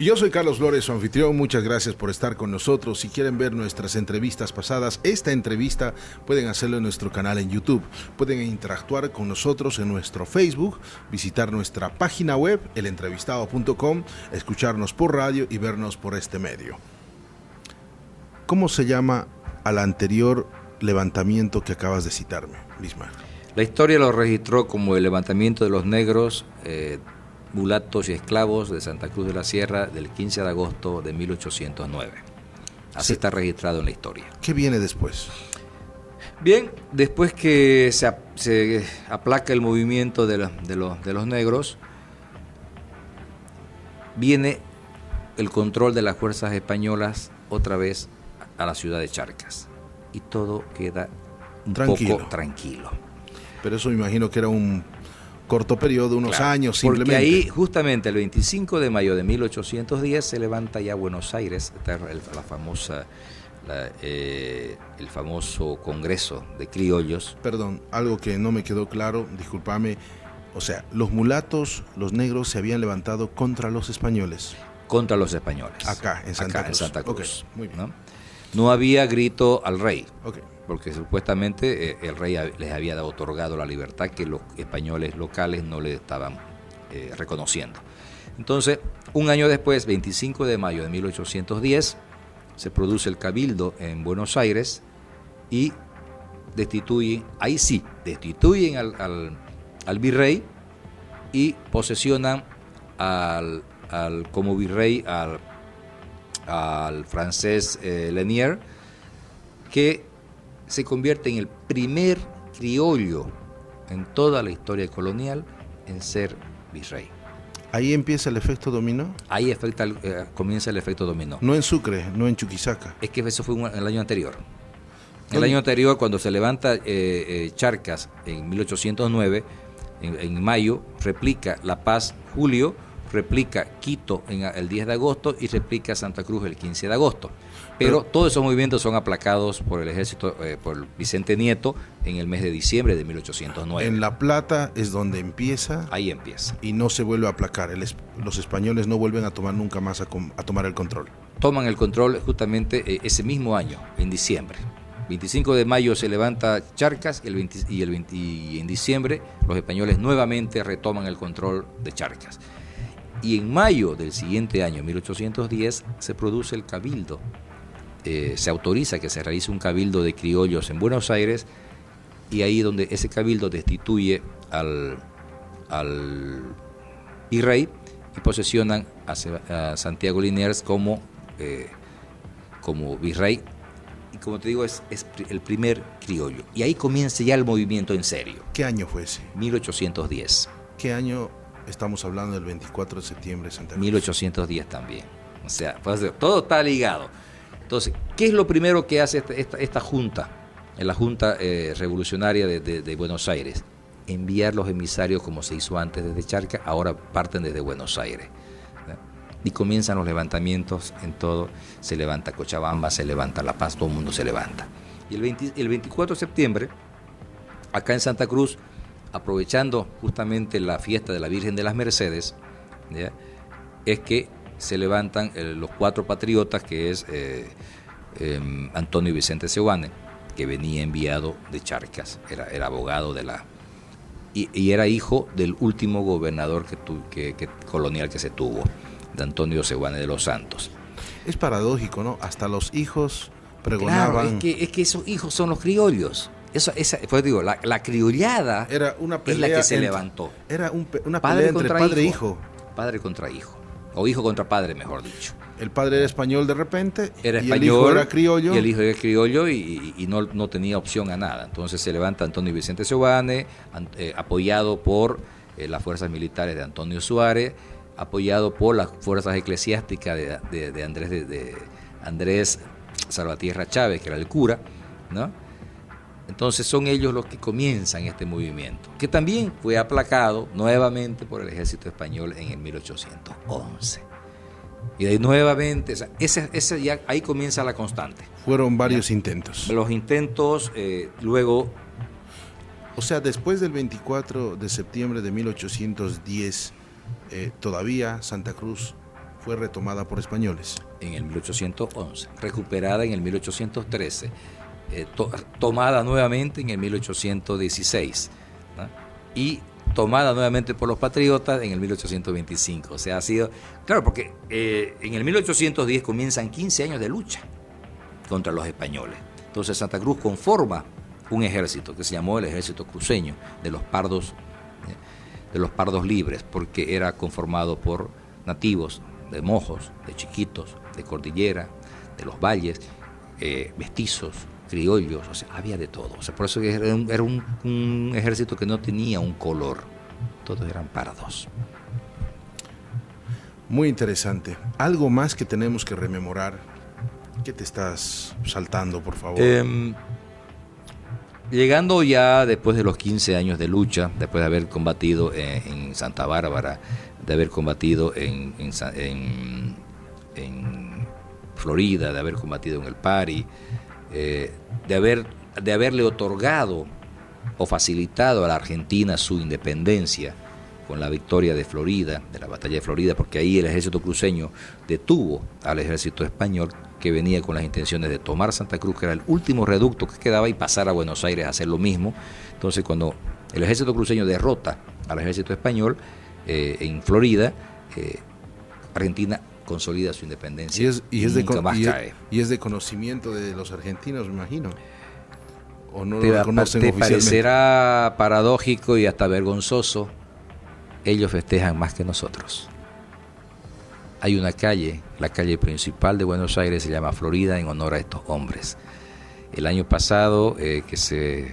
Yo soy Carlos Flores, su anfitrión. Muchas gracias por estar con nosotros. Si quieren ver nuestras entrevistas pasadas, esta entrevista pueden hacerlo en nuestro canal en YouTube. Pueden interactuar con nosotros en nuestro Facebook, visitar nuestra página web, elentrevistado.com, escucharnos por radio y vernos por este medio. ¿Cómo se llama al anterior levantamiento que acabas de citarme, Bismarck? La historia lo registró como el levantamiento de los negros, mulatos y esclavos de Santa Cruz de la Sierra del 15 de agosto de 1809. Así está registrado en la historia. ¿Qué viene después? Bien, después que se aplaca el movimiento de los negros, viene el control de las fuerzas españolas otra vez a la ciudad de Charcas. Y todo queda un poco tranquilo. Pero eso me imagino que era un corto periodo, unos años simplemente. Porque ahí, justamente el 25 de mayo de 1810, se levanta ya Buenos Aires, el famoso Congreso de Criollos. Perdón, algo que no me quedó claro, discúlpame. O sea, los mulatos, los negros se habían levantado contra los españoles. Contra los españoles. Acá, en Santa Cruz. En Santa Cruz. Okay, muy bien. No había grito al rey. Okay. Porque supuestamente el rey les había otorgado la libertad que los españoles locales no le estaban reconociendo. Entonces, un año después, 25 de mayo de 1810, se produce el cabildo en Buenos Aires y destituyen al virrey y posesionan como virrey al francés Lanier, que se convierte en el primer criollo en toda la historia colonial en ser virrey. ¿Ahí empieza el efecto dominó? Ahí comienza el efecto dominó. No en Sucre, no en Chuquisaca. Es que eso fue el año anterior. El año anterior, cuando se levanta Charcas en 1809, en mayo, replica La Paz julio, replica Quito el 10 de agosto y replica Santa Cruz el 15 de agosto. Pero todos esos movimientos son aplacados por el ejército, por Vicente Nieto, en el mes de diciembre de 1809. En La Plata es donde empieza. Ahí empieza. Y no se vuelve a aplacar. Los españoles no vuelven a tomar nunca más a tomar el control. Toman el control justamente ese mismo año, en diciembre. 25 de mayo se levanta Charcas y en diciembre los españoles nuevamente retoman el control de Charcas. Y en mayo del siguiente año, 1810, se produce el cabildo. Se autoriza que se realice un cabildo de criollos en Buenos Aires, y ahí donde ese cabildo destituye al virrey y posesionan a Santiago Liniers como virrey, y como te digo es el primer criollo, y ahí comienza ya el movimiento en serio. ¿Qué año fue ese? 1810. ¿Qué año estamos hablando del 24 de septiembre de Santa Cruz? 1810 también. O sea, todo está ligado. Entonces, ¿qué es lo primero que hace esta junta, en la Junta Revolucionaria de Buenos Aires? Enviar los emisarios, como se hizo antes desde Charcas, ahora parten desde Buenos Aires. Y comienzan los levantamientos en todo. Se levanta Cochabamba, se levanta La Paz, todo el mundo se levanta. Y el 24 de septiembre, acá en Santa Cruz, aprovechando justamente la fiesta de la Virgen de las Mercedes, ¿ya?, es que se levantan los cuatro patriotas, que es Antonio Vicente Seoane, que venía enviado de Charcas, era abogado y era hijo del último gobernador colonial que se tuvo, de Antonio Seoane de los Santos. Es paradójico, ¿no? Hasta los hijos pregonaban. Claro, es que esos hijos son los criollos. Pues digo, la criollada era una pelea, es la que se levantó. Era una pelea entre padre e hijo. Padre contra hijo. O hijo contra padre, mejor dicho. El padre era español de repente, y el hijo era criollo. Y el hijo era criollo y no tenía opción a nada. Entonces se levanta Antonio Vicente Seoane, apoyado por las fuerzas militares de Antonio Suárez, apoyado por las fuerzas eclesiásticas de Andrés Salvatierra Chávez, que era el cura, ¿no? Entonces son ellos los que comienzan este movimiento, que también fue aplacado nuevamente por el ejército español en el 1811. Y de ahí nuevamente, ahí comienza la constante. Fueron varios intentos. Los intentos, luego... O sea, después del 24 de septiembre de 1810, todavía Santa Cruz fue retomada por españoles. En el 1811, recuperada en el 1813, tomada nuevamente en el 1816, ¿no? Y tomada nuevamente por los patriotas en el 1825. O sea, ha sido... Claro, porque en el 1810 comienzan 15 años de lucha contra los españoles. Entonces Santa Cruz conforma un ejército que se llamó el Ejército Cruceño de los pardos libres, porque era conformado por nativos de Mojos, de Chiquitos, de Cordillera, de los valles, mestizos, criollos, o sea, había de todo. O sea, por eso era un ejército que no tenía un color, todos eran pardos. Muy interesante. ¿Algo más que tenemos que rememorar? ¿Qué te estás saltando, por favor? Llegando ya después de los 15 años de lucha, después de haber combatido en Santa Bárbara, de haber combatido en Florida, de haber combatido en el Pari, de haberle otorgado o facilitado a la Argentina su independencia con la victoria de Florida, de la batalla de Florida, porque ahí el ejército cruceño detuvo al ejército español que venía con las intenciones de tomar Santa Cruz, que era el último reducto que quedaba, y pasar a Buenos Aires a hacer lo mismo. Entonces, cuando el ejército cruceño derrota al ejército español en Florida, Argentina consolida su independencia y es de conocimiento de los argentinos, me imagino. ¿O no lo reconocen te oficialmente? parecerá paradójico y hasta vergonzoso, ellos festejan más que nosotros. Hay una calle, la calle principal de Buenos Aires, se llama Florida, en honor a estos hombres. El año pasado que se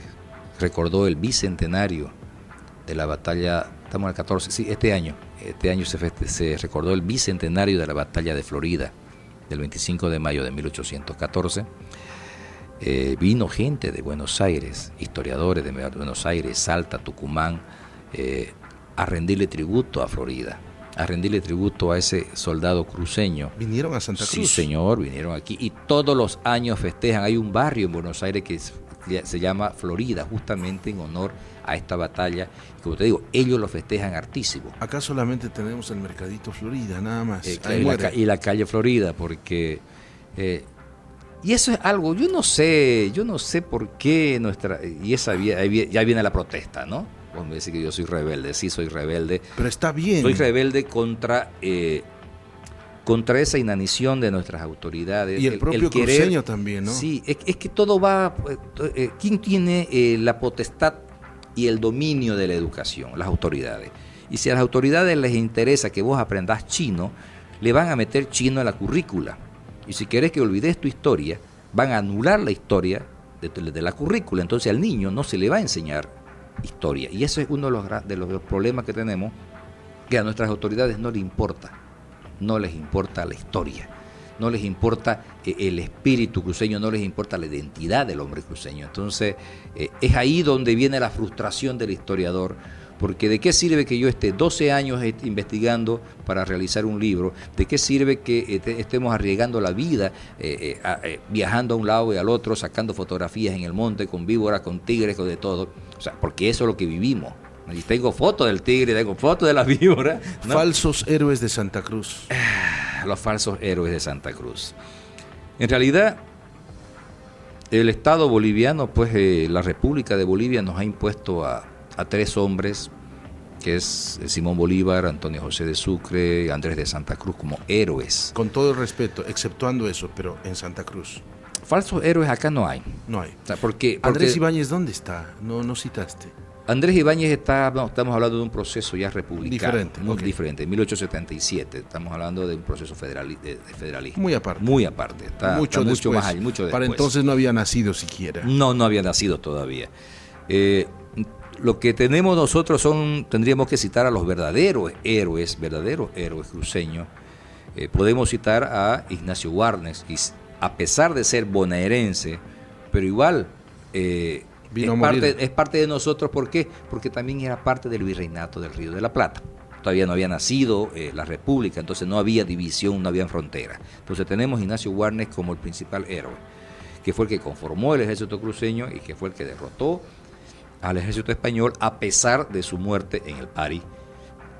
recordó el bicentenario de la batalla, estamos en el 14, sí, este año se recordó el bicentenario de la batalla de Florida, del 25 de mayo de 1814. Vino gente de Buenos Aires, historiadores de Buenos Aires, Salta, Tucumán, a rendirle tributo a Florida, a rendirle tributo a ese soldado cruceño. ¿Vinieron a Santa Cruz? Sí, señor, vinieron aquí y todos los años festejan. Hay un barrio en Buenos Aires que se llama Florida, justamente en honor a esta batalla. Como te digo, ellos lo festejan hartísimo. Acá solamente tenemos el Mercadito Florida, nada más. Y la calle Florida, porque... y eso es algo, yo no sé por qué ya viene la protesta, ¿no? Vos me decís que yo soy rebelde, sí soy rebelde. Pero está bien. Soy rebelde contra esa inanición de nuestras autoridades. Y el propio cruceño también, ¿no? Sí, es que todo va... ¿Quién tiene la potestad y el dominio de la educación? Las autoridades. Y si a las autoridades les interesa que vos aprendás chino, le van a meter chino en la currícula. Y si querés que olvides tu historia, van a anular la historia de la currícula. Entonces al niño no se le va a enseñar historia. Y eso es uno de los problemas que tenemos, que a nuestras autoridades no les importa la historia, no les importa el espíritu cruceño, no les importa la identidad del hombre cruceño. Entonces es ahí donde viene la frustración del historiador, porque ¿de qué sirve que yo esté 12 años investigando para realizar un libro? ¿De qué sirve que estemos arriesgando la vida, viajando a un lado y al otro, sacando fotografías en el monte con víboras, con tigres, con de todo? O sea, porque eso es lo que vivimos. Y tengo fotos del tigre, tengo fotos de las víboras, ¿no? Falsos héroes de Santa Cruz. Los falsos héroes de Santa Cruz. En realidad, el Estado boliviano, pues la República de Bolivia nos ha impuesto a 3 hombres, que es Simón Bolívar, Antonio José de Sucre y Andrés de Santa Cruz, como héroes. Con todo el respeto, exceptuando eso, pero en Santa Cruz. Falsos héroes acá no hay. No hay. O sea, porque Andrés Ibáñez, ¿dónde está? No citaste. Andrés Ibáñez estamos hablando de un proceso ya republicano. Diferente. Muy diferente, en 1877. Estamos hablando de un proceso de federalismo. Muy aparte. Muy aparte. Está mucho más allá, mucho después. Para entonces no había nacido siquiera. No había nacido todavía. Lo que tenemos nosotros tendríamos que citar a los verdaderos héroes cruceños. Podemos citar a Ignacio Warnes, a pesar de ser bonaerense, pero igual es parte de nosotros. ¿Por qué? Porque también era parte del virreinato del Río de la Plata. Todavía no había nacido la República, entonces no había división, no había frontera. Entonces tenemos a Ignacio Warnes como el principal héroe, que fue el que conformó el ejército cruceño y que fue el que derrotó al ejército español a pesar de su muerte en el Pari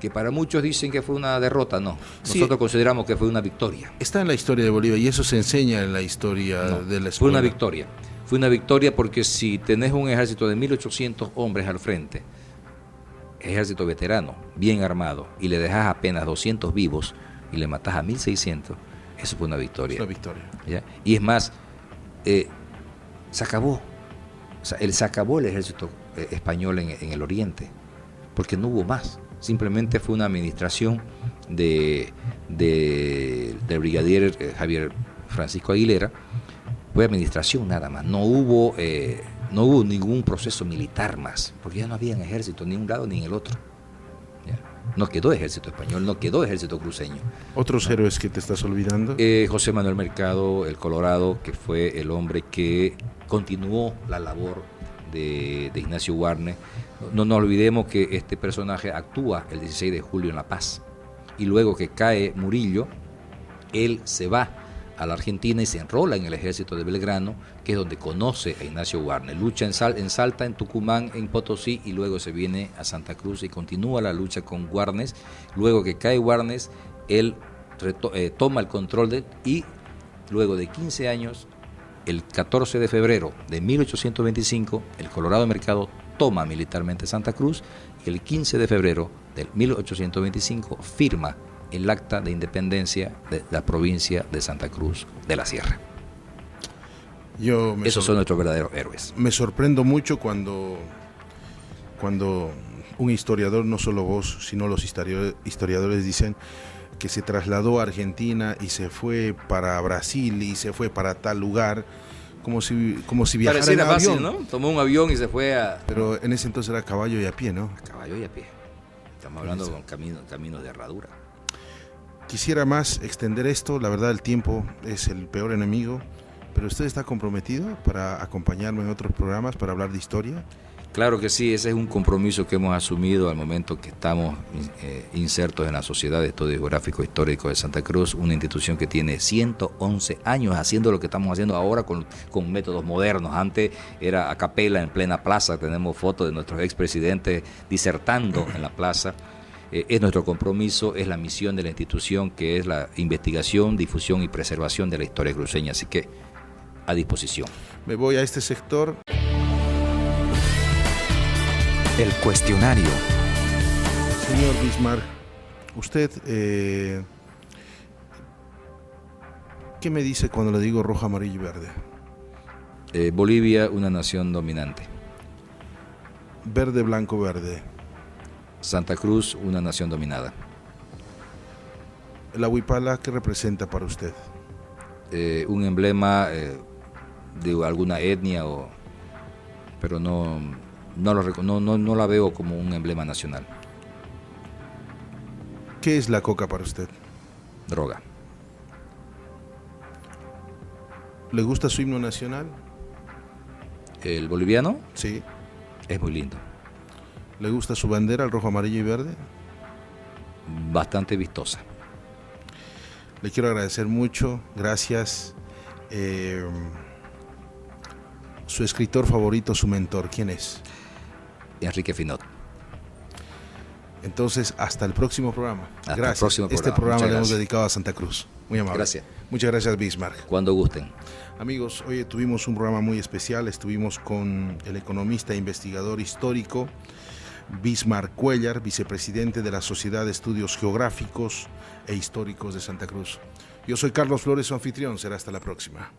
que para muchos dicen que fue una derrota, no. Nosotros consideramos que fue una victoria. Está en la historia de Bolivia y eso se enseña en la historia de la escuela. Fue una victoria. Fue una victoria porque si tenés un ejército de 1.800 hombres al frente, ejército veterano, bien armado, y le dejás apenas 200 vivos y le matás a 1.600, eso fue una victoria. Es una victoria. ¿Ya? Y es más, se acabó. O sea, se acabó el ejército español en el oriente, porque no hubo más. Simplemente fue una administración del brigadier Javier Francisco Aguilera. Fue administración nada más. No hubo ningún proceso militar más, porque ya no había ejército ni en un lado ni en el otro. ¿Ya? No quedó ejército español, no quedó ejército cruceño. ¿Otros héroes que te estás olvidando? José Manuel Mercado, el Colorado, que fue el hombre que continuó la labor de Ignacio Warnes. No nos olvidemos que este personaje actúa el 16 de julio en La Paz, y luego que cae Murillo, él se va a la Argentina y se enrola en el ejército de Belgrano, que es donde conoce a Ignacio Warnes. Lucha en Salta, en Tucumán, en Potosí, y luego se viene a Santa Cruz y continúa la lucha con Warnes. Luego que cae Warnes, él toma el control y luego de 15 años, el 14 de febrero de 1825, el Colorado Mercado toma militarmente Santa Cruz, y el 15 de febrero de 1825 firma el acta de independencia de la provincia de Santa Cruz de la Sierra. Esos son nuestros verdaderos héroes. Me sorprendo mucho cuando un historiador, no solo vos, sino los historiadores dicen que se trasladó a Argentina y se fue para Brasil y se fue para tal lugar, como si viajara en fácil, avión, ¿no? Tomó un avión y se fue a... Pero en ese entonces era a caballo y a pie, ¿no? A caballo y a pie. Estamos hablando con caminos de herradura. Quisiera más extender esto, la verdad el tiempo es el peor enemigo, pero ¿usted está comprometido para acompañarme en otros programas, para hablar de historia? Claro que sí, ese es un compromiso que hemos asumido al momento que estamos insertos en la Sociedad de Estudios Geográficos Históricos de Santa Cruz, una institución que tiene 111 años haciendo lo que estamos haciendo ahora con métodos modernos. Antes era a capela, en plena plaza, tenemos fotos de nuestros expresidentes disertando en la plaza. Es nuestro compromiso, es la misión de la institución, que es la investigación, difusión y preservación de la historia cruceña, así que a disposición. Me voy a este sector. El cuestionario. Señor Bismarck, usted, ¿qué me dice cuando le digo rojo, amarillo y verde? Bolivia, una nación dominante. Verde, blanco, verde. Santa Cruz, una nación dominada. La huipala, ¿qué representa para usted? Un emblema de alguna etnia, pero no la veo como un emblema nacional. ¿Qué es la coca para usted? Droga. ¿Le gusta su himno nacional? ¿El boliviano? Sí. Es muy lindo. ¿Le gusta su bandera, el rojo, amarillo y verde? Bastante vistosa. Le quiero agradecer mucho, gracias. Su escritor favorito, su mentor, ¿quién es? Enrique Finot. Entonces, hasta el próximo programa. Hasta gracias. el próximo programa. Este programa Muchas le hemos gracias. dedicado a Santa Cruz. Muy amable. Gracias. Muchas gracias, Bismarck. Cuando gusten. Amigos, hoy tuvimos un programa muy especial. Estuvimos con el economista e investigador histórico Bismarck Cuéllar, vicepresidente de la Sociedad de Estudios Geográficos e Históricos de Santa Cruz. Yo soy Carlos Flores, su anfitrión. Será hasta la próxima.